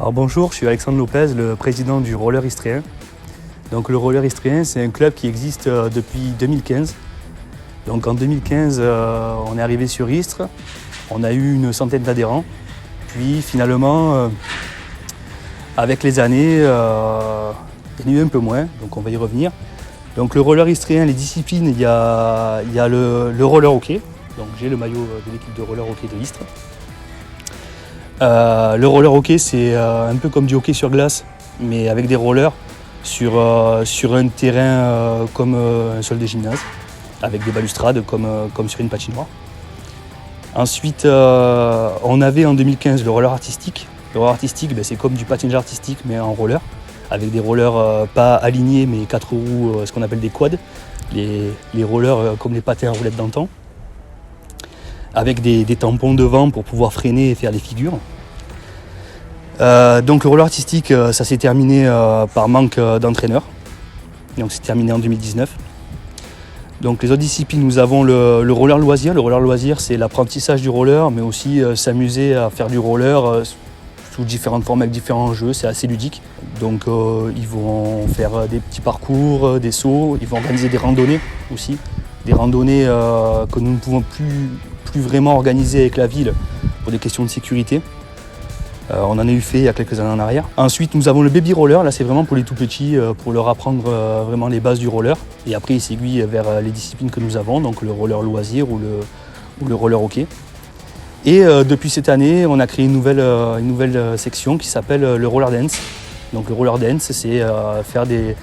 Alors bonjour, je suis Alexandre Lopez, le président du Roller Istréen. Donc le Roller Istréen, c'est un club qui existe depuis 2015. Donc en 2015, on est arrivé sur Istres, on a eu une centaine d'adhérents. Puis finalement, avec les années, il y en a eu un peu moins, donc on va y revenir. Donc le roller istréen, les disciplines, il y a le roller hockey. Donc j'ai le maillot de l'équipe de roller hockey de Istres. Le roller hockey, c'est un peu comme du hockey sur glace, mais avec des rollers sur un terrain comme un sol de gymnase, avec des balustrades comme sur une patinoire. Ensuite, on avait en 2015 le roller artistique. Le roller artistique, c'est comme du patinage artistique, mais en roller, avec des rollers pas alignés, mais 4 roues, ce qu'on appelle des quads, les rollers comme les patins à roulettes d'antan, avec des tampons devant pour pouvoir freiner et faire des figures. Donc le roller artistique, ça s'est terminé par manque d'entraîneurs. Donc c'est terminé en 2019. Donc les autres disciplines, nous avons le roller loisir. Le roller loisir, c'est l'apprentissage du roller, mais aussi s'amuser à faire du roller sous différentes formes avec différents jeux. C'est assez ludique. Donc ils vont faire des petits parcours, des sauts. Ils vont organiser des randonnées aussi. Des randonnées que nous ne pouvons plus vraiment organiser avec la ville pour des questions de sécurité. On en a eu fait il y a quelques années en arrière. Ensuite, nous avons le baby roller. Là, c'est vraiment pour les tout petits, pour leur apprendre vraiment les bases du roller. Et après, ils s'aiguillent vers les disciplines que nous avons, donc le roller loisir ou le roller hockey. Et depuis cette année, on a créé une nouvelle section qui s'appelle le roller dance. Donc le roller dance, c'est faire des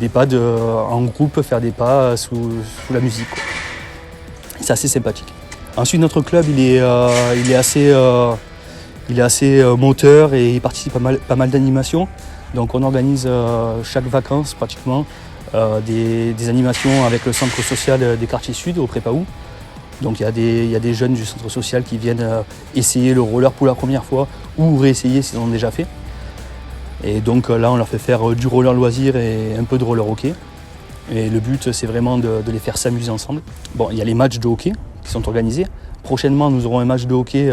pas en groupe, faire des pas sous la musique, quoi. C'est assez sympathique. Ensuite, notre club, il est assez moteur et il participe à pas mal d'animations. Donc on organise chaque vacances pratiquement des animations avec le centre social des quartiers sud au Prépaou. Donc il y a des jeunes du centre social qui viennent essayer le roller pour la première fois ou réessayer s'ils en ont déjà fait. Et donc là on leur fait faire du roller loisir et un peu de roller hockey. Et le but c'est vraiment de les faire s'amuser ensemble. Bon, il y a les matchs de hockey qui sont organisés. Prochainement nous aurons un match de hockey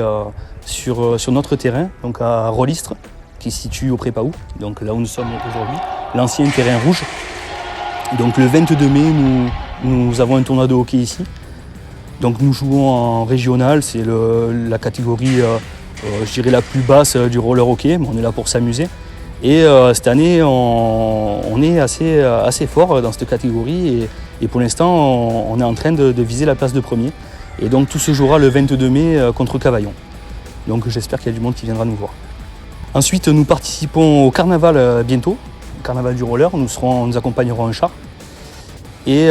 sur notre terrain, donc à Rollistre, qui se situe au Prépaou, donc là où nous sommes aujourd'hui, l'ancien terrain rouge. Donc le 22 mai, nous avons un tournoi de hockey ici. Donc nous jouons en régional, c'est la catégorie, je dirais la plus basse du roller hockey, mais on est là pour s'amuser. Et cette année, on est assez fort dans cette catégorie et pour l'instant, on est en train de viser la place de premier. Et donc tout se jouera le 22 mai contre Cavaillon. Donc j'espère qu'il y a du monde qui viendra nous voir. Ensuite, nous participons au carnaval bientôt, le carnaval du roller. Nous accompagnerons un char. Et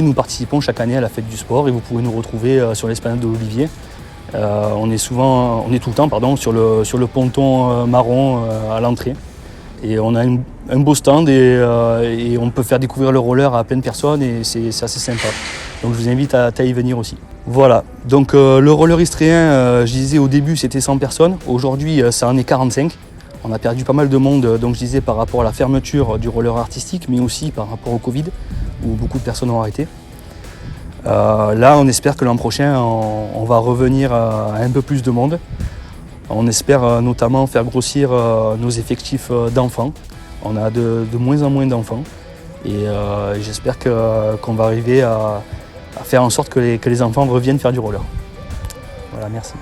nous participons chaque année à la fête du sport. Et vous pouvez nous retrouver sur l'esplanade de l'Olivier. On est tout le temps sur le ponton marron à l'entrée. Et on a un beau stand et on peut faire découvrir le roller à plein de personnes et c'est assez sympa. Donc je vous invite à y venir aussi. Voilà, donc le roller istréen, je disais au début c'était 100 personnes, aujourd'hui ça en est 45. On a perdu pas mal de monde, donc je disais par rapport à la fermeture du roller artistique, mais aussi par rapport au Covid, où beaucoup de personnes ont arrêté. Là on espère que l'an prochain on va revenir à un peu plus de monde. On espère notamment faire grossir nos effectifs d'enfants. On a de moins en moins d'enfants et j'espère qu'on va arriver à faire en sorte que les enfants reviennent faire du roller. Voilà, merci.